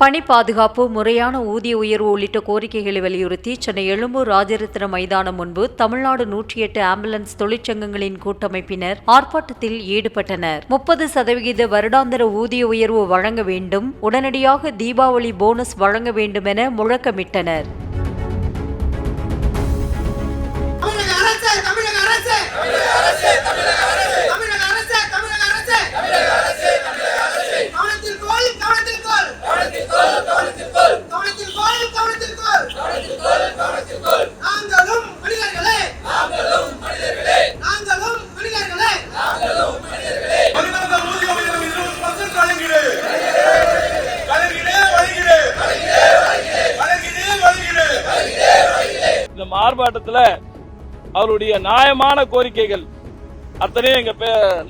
பணி பாதுகாப்பு, முறையான ஊதிய உயர்வு உள்ளிட்ட கோரிக்கைகளை வலியுறுத்தி சென்னை எழும்பூர் ராஜரத்ன மைதானம் முன்பு தமிழ்நாடு 108 ஆம்புலன்ஸ் தொழிற்சங்கங்களின் கூட்டமைப்பினர் ஆர்ப்பாட்டத்தில் ஈடுபட்டனர். 30% வருடாந்திர ஊதிய உயர்வு வழங்க வேண்டும், உடனடியாக தீபாவளி போனஸ் வழங்க வேண்டும் என முழக்கமிட்டனர். இந்த ஆர்ப்பாட்டத்தில் அவருடைய நியாயமான கோரிக்கைகள் அத்தனையும் எங்க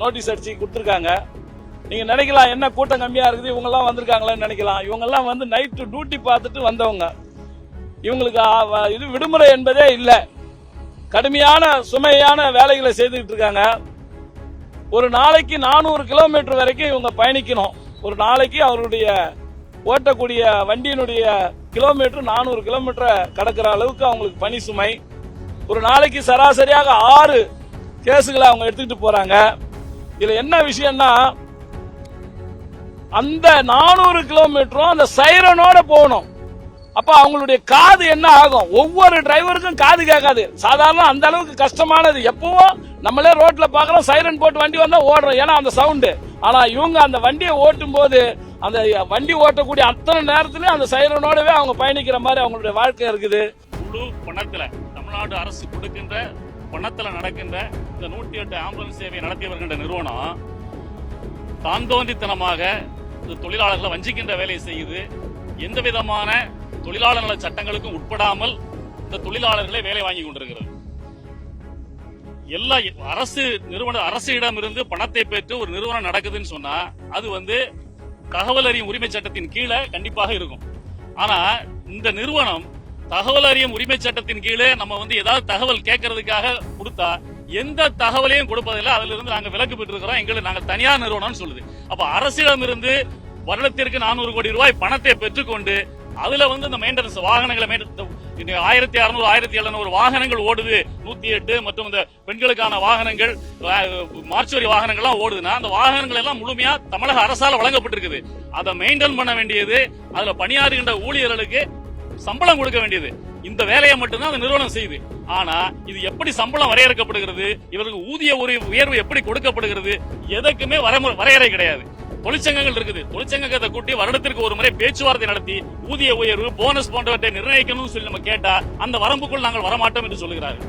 நோட்டீஸ் அடிச்சு கொடுத்துருக்காங்க. நீங்க நினைக்கலாம் என்ன கூட்டம் கம்மியா இருக்குது, இவங்க எல்லாம் வந்திருக்காங்களேன்னு நினைக்கலாம். இவங்க எல்லாம் வந்து நைட்டு டியூட்டி பார்த்துட்டு வந்தவங்க. இவங்களுக்கு இது விடுமுறை என்பதே இல்லை. கடுமையான சுமையான வேலைகளை செய்துட்டு இருக்காங்க. ஒரு நாளைக்கு 400 கிலோமீட்டர் வரைக்கும் இவங்க பயணிக்கணும். ஒரு நாளைக்கு அவருடைய ஓட்டக்கூடிய வண்டியினுடைய கிலோமீட்டர் 400 கிலோமீட்டர் கடக்கிற அளவுக்கு அவங்களுக்கு பணி சுமை. ஒரு நாளைக்கு சராசரியாக 6 கேசுகளை அவங்க எடுத்துக்கிட்டு போறாங்க. இதுல என்ன விஷயம்னா, அந்த 400 கிலோமீட்டரும் அந்த சைரனோட போகணும். அப்ப அவங்களுடைய காது என்ன ஆகும்? ஒவ்வொரு டிரைவருக்கும் காது கேட்காது. சாதாரண அந்த அளவுக்கு கஷ்டமானது. எப்பவும் நம்மளே ரோட்ல பாக்குறோம், சைரன் போட்டு வண்டி வந்தா ஓடுறோம், ஏன்னா அந்த சவுண்டு. ஆனா இவங்க அந்த வண்டியை ஓட்டும் போது அந்த வண்டி ஓட்டக்கூடிய அத்தனை நேரத்திலயும் அந்த சைரனோடவே அவங்க பயணிக்கிற மாதிரி அவங்களுடைய வாழ்க்கை இருக்குது. முழு பணத்துல தமிழ்நாடு அரசு கொடுக்கின்ற பணத்துல நடக்கின்ற இந்த 108 ஆம்புலன்ஸ் சேவையை நடத்தி வருகின்ற நிறுவனம் தாந்தோன்றித்தனமாக தொழிலாளர்களை வஞ்சிக்கின்ற வேலையை செய்யுது. எந்த விதமான தொழிலாளர் நல சட்டங்களுக்கும் உட்படாமல் இந்த தொழிலாளர்களை வேலை வாங்கி கொண்டிருக்கிறது. எல்லா அரசிடம் இருந்து பணத்தை பெற்று ஒரு நிறுவனம் நடக்குதுன்னு சொன்னா அது வந்து தகவல் அறியும் உரிமை சட்டத்தின் கீழே கண்டிப்பாக இருக்கும். ஆனா இந்த நிறுவனம் தகவல் அறியும் உரிமை சட்டத்தின் கீழே நம்ம வந்து ஏதாவது தகவல் கேட்கறதுக்காக கொடுத்தா எந்த தகவலையும் கொடுப்பதில்லை. அதுல இருந்து நாங்க விலக்கு பெற்று இருக்கிறோம், எங்களுக்கு நாங்க தனியார் நிறுவனம் சொல்லுது. அப்ப அரசிடம் இருந்து வருடத்திற்கு 400 கோடி ரூபாய் பணத்தை பெற்றுக்கொண்டு அதுல வந்து இந்த மெயின்டெனன்ஸ் வாகனங்களை 1600 1700 வாகனங்கள் ஓடுது. 108 மற்றும் இந்த பெண்களுக்கான வாகனங்கள், மார்ச்சுவரி வாகனங்கள்லாம் ஓடுதுன்னா அந்த வாகனங்கள் எல்லாம் முழுமையா தமிழக அரசால் வழங்கப்பட்டிருக்குது. அதை மெயின்டைன் பண்ண வேண்டியது, அதுல பணியாற்றுகின்ற ஊழியர்களுக்கு சம்பளம் கொடுக்க வேண்டியது. இந்த வேலையை மட்டும்தான் அந்த நிறுவனம் செய்யுது. ஆனா இது எப்படி சம்பளம் வரையறுக்கப்படுகிறது, இவருக்கு ஊதிய உயர்வு எப்படி கொடுக்கப்படுகிறது, எதற்குமே வரையறை கிடையாது. தொழிற்சங்கங்கள் இருக்குது, தொழிற்சங்கத்தை கூட்டி வருடத்திற்கு ஒரு முறை பேச்சுவார்த்தை நடத்தி ஊதிய உயர்வு, போனஸ் போன்றவற்றை நிர்ணயிக்கணும்னு சொல்லி நம்ம கேட்டா அந்த வரம்புக்குள் நாங்கள் வரமாட்டோம் என்று சொல்லுகிறார்கள்.